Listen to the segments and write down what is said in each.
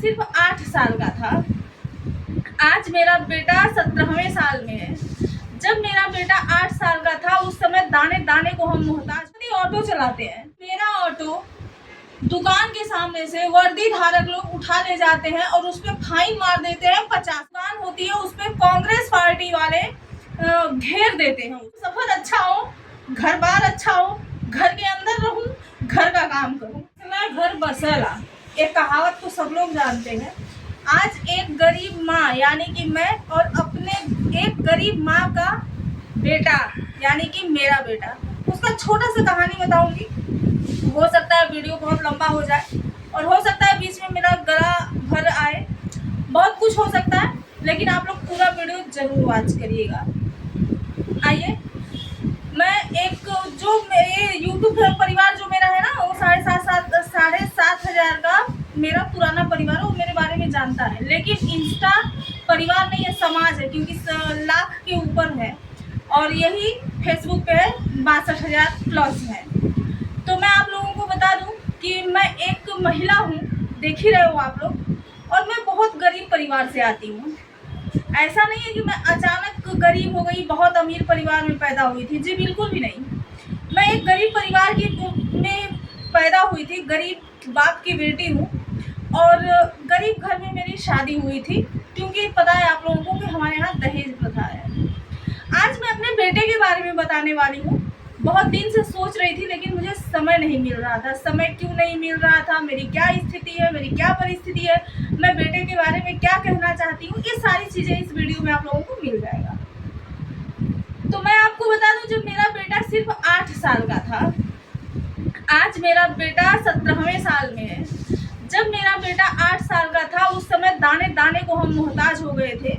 सिर्फ 8 साल का था। आज मेरा बेटा 17वें साल में है। जब मेरा बेटा 8 साल का था उस समय दाने दाने को हम मोहताज ऑटो चलाते हैं। मेरा ऑटो दुकान के सामने से वर्दी धारक लोग उठा ले जाते हैं और उस पर फाइन मार देते हैं 50। दुकान होती है उस पर कांग्रेस पार्टी वाले घेर देते हैं। सफर अच्छा हो, घर बार अच्छा हो, घर के अंदर रहूं, घर का काम करूं, मैं घर बसेला। एक कहावत तो सब लोग जानते हैं। आज एक गरीब माँ यानी कि मैं और अपने एक गरीब माँ का बेटा यानी कि मेरा बेटा, उसका छोटा सा कहानी बताऊंगी। हो सकता है वीडियो बहुत लंबा हो जाए और हो सकता है बीच में मेरा गला भर आए, बहुत कुछ हो सकता है, लेकिन आप लोग पूरा वीडियो जरूर वॉच करिएगा। आइए, मैं एक जो मेरे यूट्यूब परिवार जो मेरा है ना, वो 7,500 का मेरा पुराना परिवार है, वो मेरे बारे में जानता है। लेकिन इंस्टा परिवार नहीं है, समाज है, क्योंकि लाख के ऊपर है और यही फेसबुक पे 62,000 प्लस है। तो मैं आप लोगों को बता दूं कि मैं एक महिला हूं, देख ही रहे हो आप लोग, और मैं बहुत गरीब परिवार से आती हूं। ऐसा नहीं है कि मैं अचानक गरीब हो गई, बहुत अमीर परिवार में पैदा हुई थी, जी बिल्कुल भी नहीं। मैं एक गरीब परिवार में पैदा हुई थी, गरीब बाप की बेटी हूँ और गरीब घर में मेरी शादी हुई थी, क्योंकि पता है आप लोगों को कि हमारे यहाँ दहेज प्रथा है। आज मैं अपने बेटे के बारे में बताने वाली हूँ। बहुत दिन से सोच रही थी, लेकिन मुझे समय नहीं मिल रहा था। समय क्यों नहीं मिल रहा था, मेरी क्या स्थिति है, मेरी क्या परिस्थिति है, मैं बेटे के बारे में क्या कहना चाहती हूँ, ये सारी चीज़ें इस वीडियो में आप लोगों को मिल जाएगा। तो मैं आपको बता दूं, जब मेरा बेटा सिर्फ 8 साल का था, आज मेरा बेटा 17वें साल में है। जब मेरा बेटा 8 साल का था उस समय दाने दाने को हम मोहताज हो गए थे।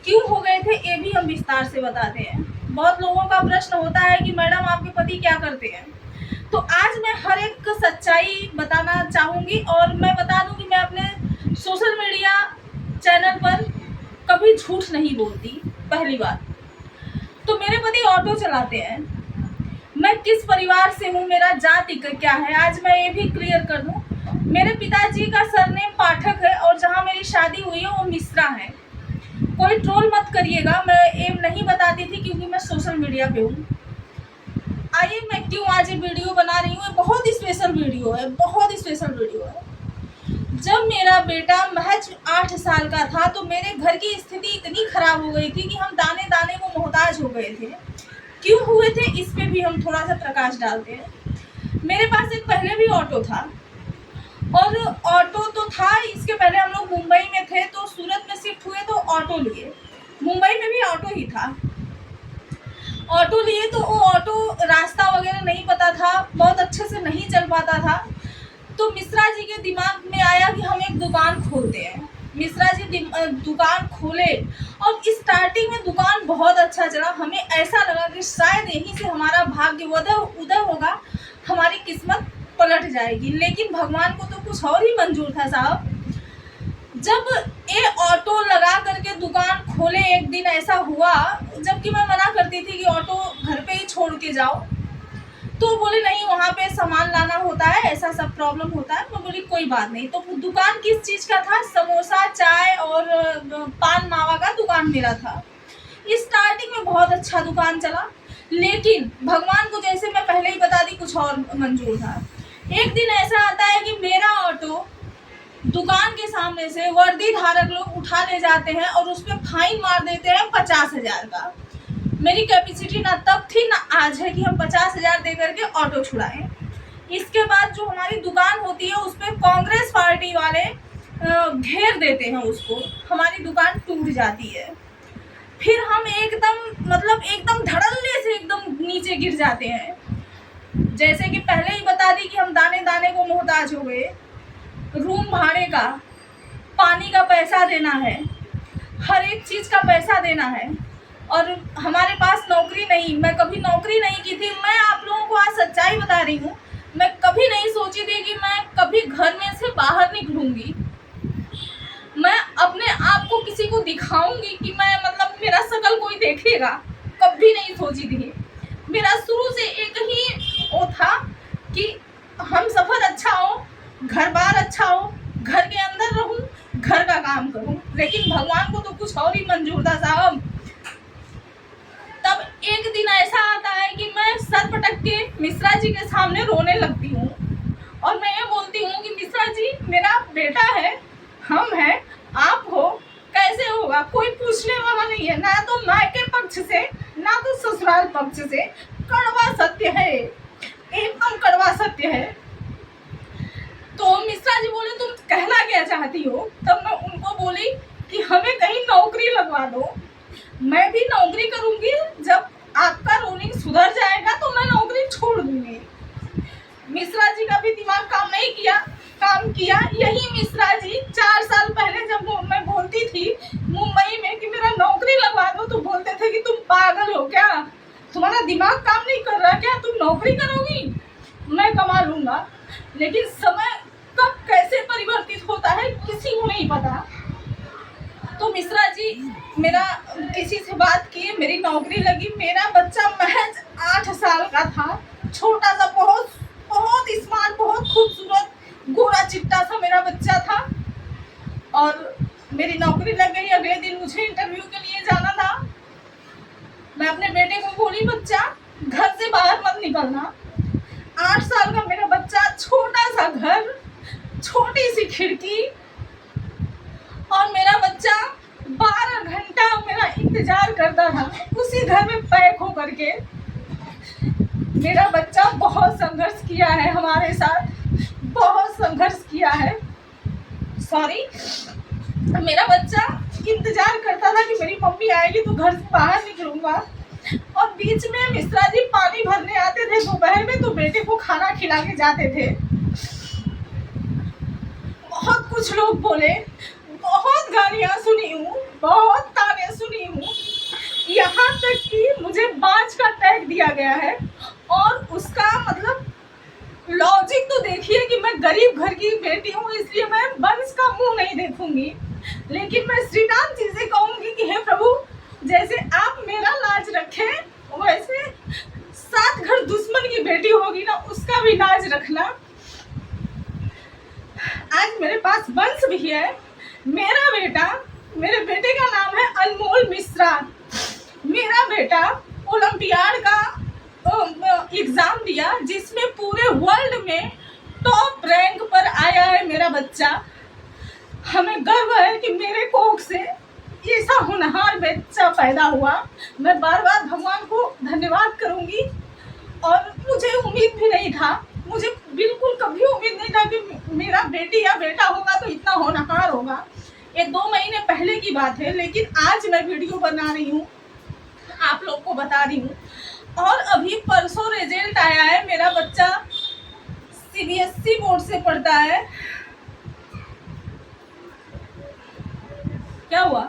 क्यों हो गए थे ये भी हम विस्तार से बताते हैं। बहुत लोगों का प्रश्न होता है कि मैडम आपके पति क्या करते हैं, तो आज मैं हर एक सच्चाई बताना चाहूँगी और मैं बता दूं कि मैं अपने सोशल मीडिया चैनल पर कभी झूठ नहीं बोलती। पहली बात तो मेरे पति ऑटो चलाते हैं। मैं किस परिवार से हूँ, मेरा जाति क्या है, आज मैं ये भी क्लियर कर दूँ। मेरे पिताजी का सरनेम पाठक है और जहाँ मेरी शादी हुई है वो मिश्रा है। कोई ट्रोल मत करिएगा, मैं ये नहीं बताती थी क्योंकि मैं सोशल मीडिया पे हूँ। आइए, मैं क्यों आज ये वीडियो बना रही हूँ, बहुत स्पेशल वीडियो है, बहुत स्पेशल वीडियो है। जब मेरा बेटा महज 8 साल का था तो मेरे घर की स्थिति इतनी खराब हो गई थी कि हम दाने दाने को मोहताज हो गए थे। क्यों हुए थे, इस पे भी हम थोड़ा सा प्रकाश डालते हैं। मेरे पास एक पहले भी ऑटो था और ऑटो तो था, इसके पहले हम लोग मुंबई में थे तो सूरत में शिफ्ट हुए तो ऑटो लिए। मुंबई में भी ऑटो ही था। ऑटो लिए तो वो ऑटो रास्ता वगैरह नहीं पता था, बहुत अच्छे से नहीं चल पाता था। तो मिश्रा जी के दिमाग में आया कि हम एक दुकान खोलते हैं। मिश्रा जी दुकान खोले और स्टार्टिंग में दुकान बहुत अच्छा चला। हमें ऐसा लगा कि शायद यहीं से हमारा भाग्य उदय होगा, हमारी किस्मत पलट जाएगी। लेकिन भगवान को तो कुछ और ही मंजूर था साहब। जब ये ऑटो लगा करके दुकान खोले, एक दिन ऐसा हुआ जबकि मैं मना करती थी कि ऑटो घर पे ही छोड़ के जाओ, तो बोले नहीं वहाँ पे सामान लाना होता है, ऐसा सब प्रॉब्लम होता है। मैं बोली कोई बात नहीं। तो दुकान किस चीज़ का था, समोसा चाय और पान मावा का दुकान मेरा था। स्टार्टिंग में बहुत अच्छा दुकान चला, लेकिन भगवान को जैसे मैं पहले ही बता दी कुछ और मंजूर था। एक दिन ऐसा आता है कि मेरा ऑटो दुकान के सामने से वर्दी धारक लोग उठा ले जाते हैं और उस पर फाइन मार देते हैं 50,000 का। मेरी कैपेसिटी ना तब थी ना आज है कि हम 50,000 दे करके ऑटो छुड़ाएं। इसके बाद जो हमारी दुकान होती है उस पर कांग्रेस पार्टी वाले घेर देते हैं उसको, हमारी दुकान टूट जाती है। फिर हम एकदम धड़ल्ले से एकदम नीचे गिर जाते हैं। जैसे कि पहले ही बता दी कि हम दाने दाने को मोहताज हो गए। रूम भाड़े का, पानी का पैसा देना है, हर एक चीज़ का पैसा देना है और हमारे पास नौकरी नहीं। मैं कभी नौकरी नहीं की थी। मैं आप लोगों को आज सच्चाई बता रही हूँ। मैं कभी नहीं सोची थी कि मैं कभी घर में से बाहर निकलूँगी, मैं अपने आप को किसी को दिखाऊंगी कि मैं मेरा शकल कोई देखेगा। कभी नहीं सोची थी। मेरा शुरू से एक ही वो था कि हम सफ़र अच्छा हो, घर बार अच्छा हो, घर के अंदर रहूं, काम करूं, लेकिन भगवान को तो कुछ और ही मंजूर था साहब। तब एक दिन ऐसा आता है कि मैं सर पटक के मिश्रा जी के सामने रोने लगती हूँ और मैं ये बोलती हूँ कि मिश्रा जी मेरा बेटा है, हम हैं, आप हो, कैसे होगा, कोई पूछने वाला नहीं है, ना तो मायके पक्ष से ना तो ससुराल पक्ष से। कड़वा सत्य है, एकदम कड़वा सत्य है। तो मिश्रा जी बोले तुम कहना क्या चाहती हो? तब मैं उनको बोली कि हमें कहीं नौकरी लगवा दो, मैं भी नौकरी करूंगी, जब आपका रोलिंग सुधर जाएगा तो मैं नौकरी छोड़ दूंगी। मिश्रा जी का भी दिमाग काम किया। यही मिश्रा जी 4 साल पहले जब मैं बोलती थी मुंबई में कि मेरा नौकरी लगवा दो, तो बोलते थे कि तुम पागल हो क्या, तुम्हारा दिमाग काम नहीं कर रहा क्या, तुम नौकरी करोगी, मैं कमा लूंगा। लेकिन समय कब कैसे परिवर्तित होता है किसी को नहीं पता। तो मिश्रा जी मेरा किसी से बात किए, मेरी नौकरी लगी। मेरा बच्चा महज 8 साल का था, छोटा सा, बहुत बहुत स्मार्ट, बहुत खूबसूरत, गोरा चिट्टा सा मेरा बच्चा था और मेरी नौकरी लग गई। अगले दिन मुझे इंटरव्यू के लिए जाना था। मैं अपने बेटे को बोली बच्चा घर से बाहर मत निकलना। 8 साल का मेरा बच्चा, छोटा सा घर, छोटी सी खिड़की, और मेरा बच्चा 12 घंटा मेरा इंतजार करता था उसी घर में पैक होकर के। मेरा बच्चा बहुत संघर्ष किया है हमारे साथ, बहुत संघर्ष किया है। सॉरी, मेरा बच्चा इंतजार करता था कि मेरी मम्मी आएगी तो घर से बाहर निकलूंगा। और बीच में मिश्रा जी पानी भरने आते थे दोपहर में, तो बेटे को खाना खिला के जाते थे। बहुत कुछ लोग बोले, बहुत गालियां सुनी हूँ, बहुत ताने सुनी हूँ, यहाँ तक कि मुझे बांझ का टैग दिया गया है। और उसका मतलब लॉजिक तो देखिए कि मैं गरीब घर की बेटी हूँ, इसलिए मैं वंश का मुंह नहीं देखूंगी। लेकिन मैं श्री राम जी से कहूंगी कि हे प्रभु, जैसे आप मेरा लाज रखें, वैसे 7 घर दुश्मन की बेटी होगी ना, उसका भी लाज रखना। आज मेरे पास वंश भी है। मेरे बेटे का नाम है अनमोल मिश्रा। मेरा बेटा ओलंपियाड का एग्जाम दिया, जिसमें पूरे वर्ल्ड में टॉप रैंक पर आया है मेरा बच्चा। हमें गर्व है कि मेरे कोख से ऐसा होनहार बच्चा पैदा हुआ। मैं बार बार भगवान को धन्यवाद करूंगी। और मुझे उम्मीद भी नहीं था, मुझे बिल्कुल कभी उम्मीद नहीं था कि मेरा बेटी या बेटा होगा तो इतना होनहार होगा। ये 2 महीने पहले की बात है, लेकिन आज मैं वीडियो बना रही हूँ, आप लोग को बता रही हूँ। और अभी परसों रिजल्ट आया है। मेरा बच्चा CBSE बोर्ड से पढ़ता है। क्या हुआ?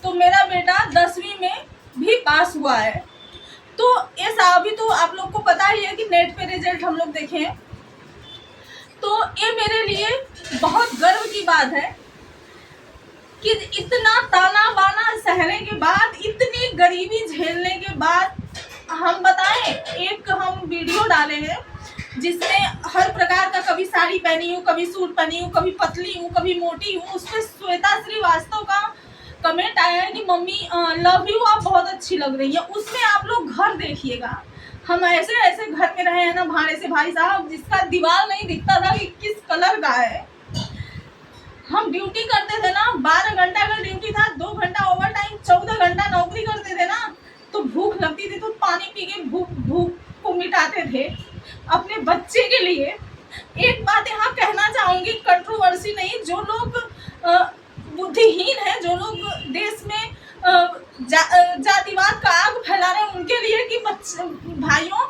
तो मेरा बेटा 10वीं में भी पास हुआ है। तो ये अभी तो आप लोग को पता ही है कि नेट पे रिजल्ट हम लोग देखे हैं। तो ये मेरे लिए बहुत गर्व की बात है कि इतना ताना बाना सहने के बाद, इतनी गरीबी झेलने के बाद, हम बताएं, एक हम वीडियो डाले हैं जिसमें हर प्रकार का, कभी साड़ी पहनी हूँ, कभी सूट पहनी हूँ, कभी पतली हूँ, कभी मोटी हूँ। उस पर श्वेता श्रीवास्तव का कमेंट आया है कि मम्मी लव यू, आप बहुत अच्छी लग रही है। उसमें आप लोग घर देखिएगा, हम ऐसे ऐसे घर में रहे हैं ना भाड़े से भाई साहब, जिसका दीवार नहीं दिखता था कि किस कलर का है। हम ड्यूटी करते थे ना, 12 घंटा का ड्यूटी था, 2 घंटा ओवर टाइम, 14 घंटा नौकरी करते थे ना, तो भूख लगती थी तो पानी पी के भूख को मिटाते थे अपने बच्चे के लिए। एक बात यहाँ कहना चाहूँगी, कंट्रोवर्सी नहीं, जो लोग बुद्धिहीन हैं, जो लोग देश में जातिवाद का आग फैला रहे हैं, उनके लिए कि भाइयों,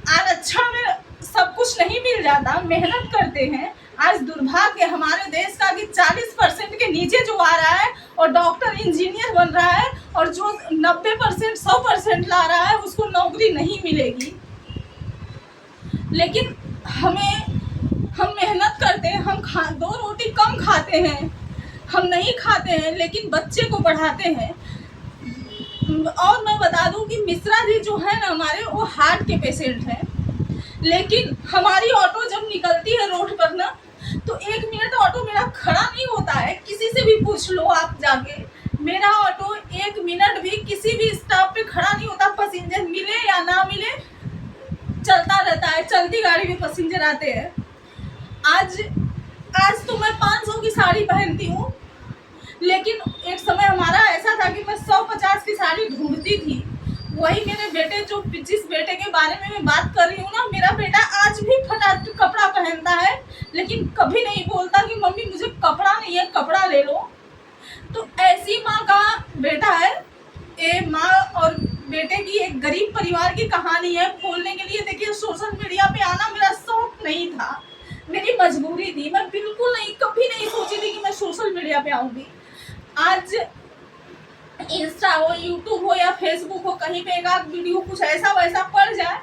आरक्षण में सब कुछ नहीं मिल जाता, मेहनत करते हैं। आज दुर्भाग्य हमारे देश का कि 40% के नीचे जो आ रहा है और डॉक्टर इंजीनियर बन रहा है, और जो 90% 100% ला रहा है उसको नौकरी नहीं मिलेगी। लेकिन हम मेहनत करते हैं, हम 2 रोटी कम खाते हैं, हम नहीं खाते हैं, लेकिन बच्चे को पढ़ाते हैं। और मैं बता दूं कि मिश्रा जी जो है ना हमारे, वो हार्ट के पेशेंट हैं। लेकिन हमारी ऑटो जब निकलती है रोड पर ना, तो 1 मिनट ऑटो मेरा खड़ा नहीं होता है। किसी से भी पूछ पूछ लो आप जाके। मेरा ऑटो 1 मिनट भी किसी भी स्टॉप पे खड़ा नहीं होता, पैसेंजर मिले या ना मिले चलता रहता है, चलती गाड़ी में पैसेंजर आते हैं। आज आज तो मैं 500 की साड़ी पहनती हूँ, लेकिन एक समय हमारा ऐसा था कि मैं 150 की साड़ी ढूंढती थी। वही मेरे बेटे, जो जिस बेटे के बारे में मैं बात कर रही हूँ ना, मेरा बेटा आज भी फटा कपड़ा पहनता है, लेकिन कभी नहीं बोलता कि मम्मी मुझे कपड़ा नहीं है, कपड़ा ले लो। तो ऐसी माँ का बेटा है। ये माँ और बेटे की एक गरीब परिवार की कहानी है। बोलने के लिए देखिए, सोशल मीडिया पे आना मेरा शौक नहीं था, मेरी मजबूरी थी। मैं बिल्कुल नहीं, कभी नहीं सोची थी कि मैं सोशल मीडिया पे आऊँगी। आज इंस्टा हो, यूट्यूब हो या फेसबुक हो, कहीं पे एक आध वीडियो कुछ ऐसा वैसा पड़ जाए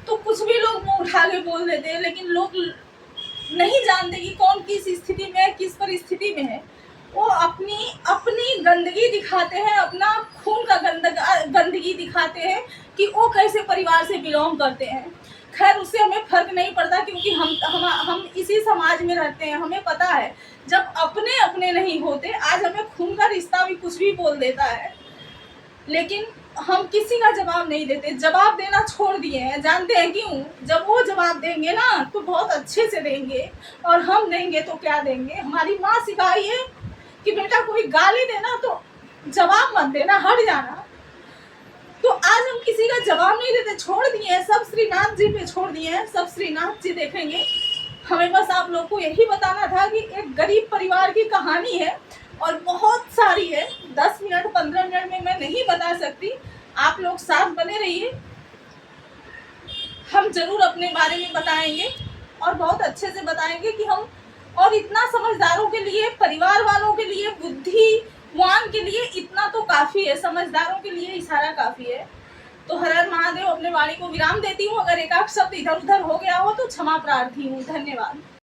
तो कुछ भी लोग मुंह उठा के बोल देते हैं, लेकिन लोग नहीं जानते कि कौन किस स्थिति में है, किस परिस्थिति में है। वो अपनी अपनी गंदगी दिखाते हैं, अपना खून का गंदगी दिखाते हैं कि वो कैसे परिवार से बिलोंग करते हैं। खैर, उससे हमें फर्क नहीं पड़ता, क्योंकि हम इसी समाज में रहते हैं। हमें पता है जब अपने अपने नहीं होते, आज हमें खून का रिश्ता भी कुछ भी बोल देता है, लेकिन हम किसी का जवाब नहीं देते। जवाब देना छोड़ दिए हैं। जानते हैं क्यों? जब वो जवाब देंगे ना तो बहुत अच्छे से देंगे, और हम देंगे तो क्या देंगे। हमारी माँ सिखाई है कि बेटा कोई गाली देना तो जवाब मत देना, हट जाना। तो आज हम किसी का जवाब नहीं देते, छोड़ दिए हैं, सब श्रीनाथ जी पे छोड़ दिए हैं, सब श्रीनाथ जी देखेंगे। हमें बस आप लोग को यही बताना था कि एक गरीब परिवार की कहानी है, और बहुत सारी है। 10 मिनट 15 मिनट में मैं नहीं बता सकती। आप लोग साथ बने रहिए, हम जरूर अपने बारे में बताएंगे, और बहुत अच्छे से बताएंगे कि हम, और इतना समझदारों के लिए, परिवार वालों के लिए, बुद्धिवान के लिए इतना तो काफ़ी है, समझदारों के लिए इशारा काफ़ी है। तो हर हर महादेव। अपने वाणी को विराम देती हूँ। अगर एक आध शब्द इधर उधर हो गया हो तो क्षमा प्रार्थी हूँ। धन्यवाद।